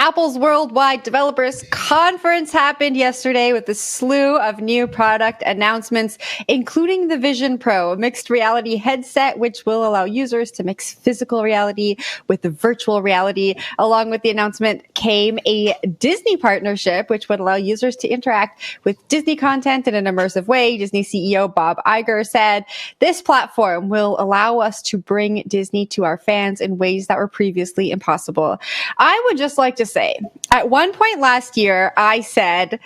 Apple's Worldwide Developers Conference happened yesterday with a slew of new product announcements, including the Vision Pro, a mixed reality headset, which will allow users to mix physical reality with the virtual reality. Along with the announcement came a Disney partnership, which would allow users to interact with Disney content in an immersive way. Disney CEO Bob Iger said, "This platform will allow us to bring Disney to our fans in ways that were previously impossible." I would just like to say, at one point last year, I said,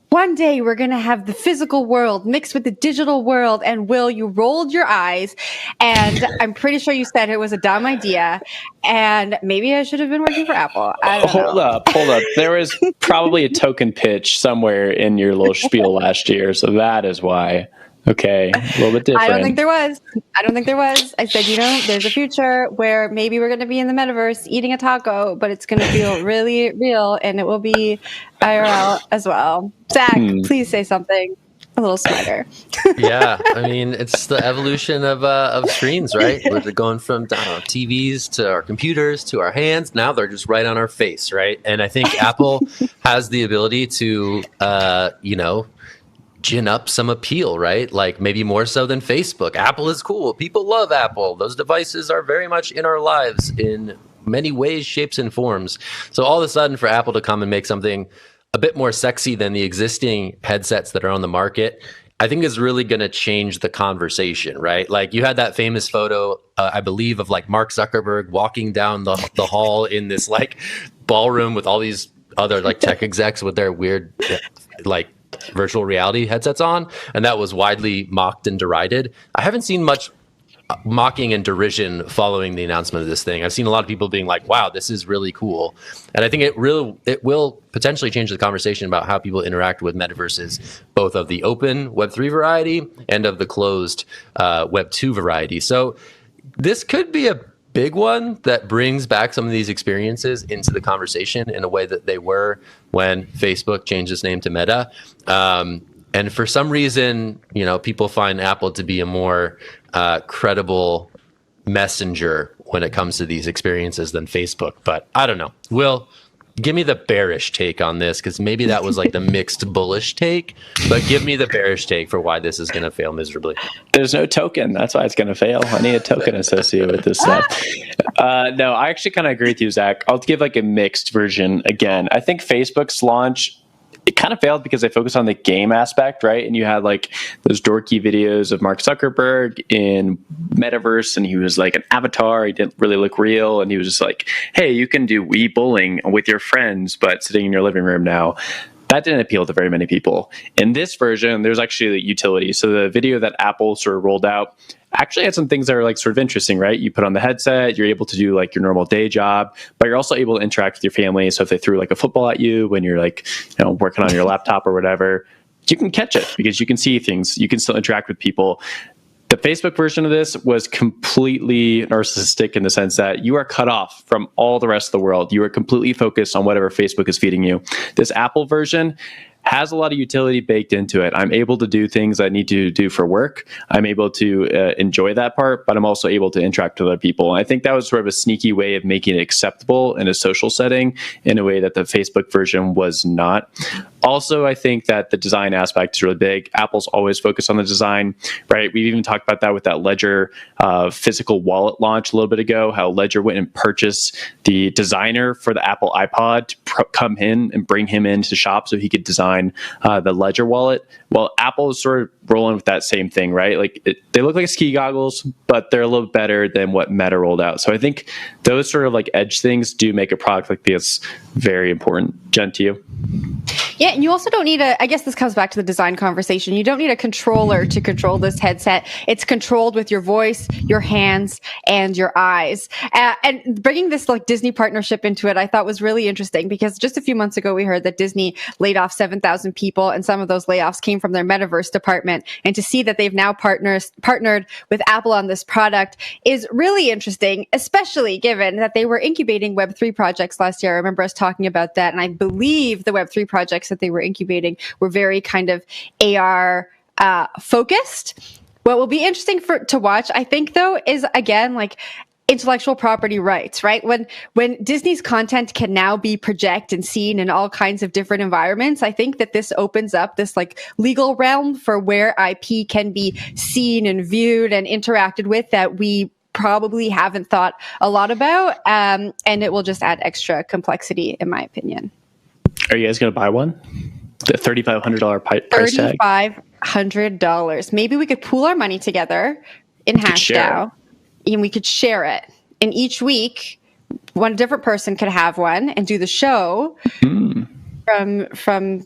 one day we're going to have the physical world mixed with the digital world. And Will, you rolled your eyes, and I'm pretty sure you said it was a dumb idea. And maybe I should have been working for Apple. I don't know. Hold up. There was probably a token pitch somewhere in your little spiel last year. So that is why. Okay, a little bit different. I don't think there was. I said, there's a future where maybe we're going to be in the metaverse eating a taco, but it's going to feel really real, and it will be IRL as well. Zach, please say something a little smarter. Yeah, I mean, it's the evolution of screens, right? We're going from TVs to our computers to our hands. Now they're just right on our face, right? And I think Apple has the ability to, gin up some appeal, right? Like maybe more so than Facebook. Apple is cool. People love Apple. Those devices are very much in our lives in many ways, shapes, and forms. So all of a sudden for Apple to come and make something a bit more sexy than the existing headsets that are on the market, I think is really going to change the conversation, right? Like you had that famous photo, I believe, of like Mark Zuckerberg walking down the hall in this like ballroom with all these other like tech execs with their weird like virtual reality headsets on, and that was widely mocked and derided. I haven't seen much mocking and derision following the announcement of this thing. I've seen a lot of people being like, wow, this is really cool. And I think it will potentially change the conversation about how people interact with metaverses, both of the open Web3 variety and of the closed Web2 variety. So this could be a big one that brings back some of these experiences into the conversation in a way that they were when Facebook changed its name to Meta. And for some reason, people find Apple to be a more credible messenger when it comes to these experiences than Facebook. But I don't know. Will, give me the bearish take on this, because maybe that was like the mixed bullish take, but give me the bearish take for why this is going to fail miserably. There's no token. That's why it's going to fail. I need a token associated with this stuff. No, I actually kind of agree with you, Zach. I'll give like a mixed version again. I think Facebook's launch, it kind of failed because they focused on the game aspect, right? And you had like those dorky videos of Mark Zuckerberg in Metaverse, and he was like an avatar. He didn't really look real, and he was just like, hey, you can do Wii bowling with your friends, but sitting in your living room now. That didn't appeal to very many people. In this version, there's actually the utility. So the video that Apple sort of rolled out actually had some things that are like sort of interesting, right? You put on the headset, you're able to do like your normal day job, but you're also able to interact with your family. So if they threw like a football at you when you're like, working on your laptop or whatever, you can catch it because you can see things. You can still interact with people. The Facebook version of this was completely narcissistic in the sense that you are cut off from all the rest of the world. You are completely focused on whatever Facebook is feeding you. This Apple version has a lot of utility baked into it. I'm able to do things I need to do for work. I'm able to enjoy that part, but I'm also able to interact with other people. And I think that was sort of a sneaky way of making it acceptable in a social setting in a way that the Facebook version was not. Also, I think that the design aspect is really big. Apple's always focused on the design, right? We've even talked about that with that Ledger physical wallet launch a little bit ago, how Ledger went and purchased the designer for the Apple iPod to come in and bring him into the shop so he could design the Ledger wallet. Well, Apple is sort of rolling with that same thing, right? Like they look like ski goggles, but they're a little better than what Meta rolled out. So I think those sort of like edge things do make a product like this very important. Jen, to you. Yeah, and you also don't need I guess this comes back to the design conversation. You don't need a controller to control this headset. It's controlled with your voice, your hands, and your eyes. And bringing this like Disney partnership into it, I thought was really interesting because just a few months ago, we heard that Disney laid off 7,000 people, and some of those layoffs came from their Metaverse department. And to see that they've now partnered with Apple on this product is really interesting, especially given that they were incubating Web3 projects last year. I remember us talking about that, and I believe the Web3 projects that they were incubating were very kind of AR focused. What will be interesting to watch, I think, though, is again, like intellectual property rights, right? When Disney's content can now be projected and seen in all kinds of different environments, I think that this opens up this like legal realm for where IP can be seen and viewed and interacted with that we probably haven't thought a lot about. And it will just add extra complexity, in my opinion. Are you guys going to buy one? The $3,500 price tag? $3,500. Maybe we could pool our money together in HashDAO and we could share it. And each week, one different person could have one and do the show from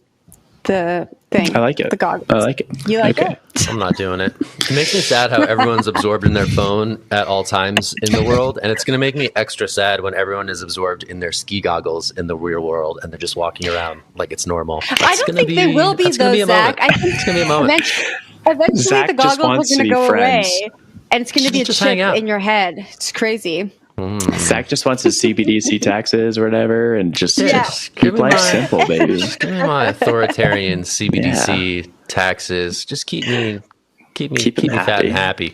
the thing. I like it. The goggles. I like it. You like it? I'm not doing it. It makes me sad how everyone's absorbed in their phone at all times in the world, and it's going to make me extra sad when everyone is absorbed in their ski goggles in the real world and they're just walking around like it's normal. I don't think they will be, though, Zach. I think it's going to be a moment. Eventually Zach the just goggles wants are going to to be go friends. away, and it's going to be a Just chip hang out. in your head. It's crazy. Zach just wants his CBDC taxes or whatever, and just keep life simple, baby. Give me my authoritarian CBDC taxes. Just keep me fat and happy.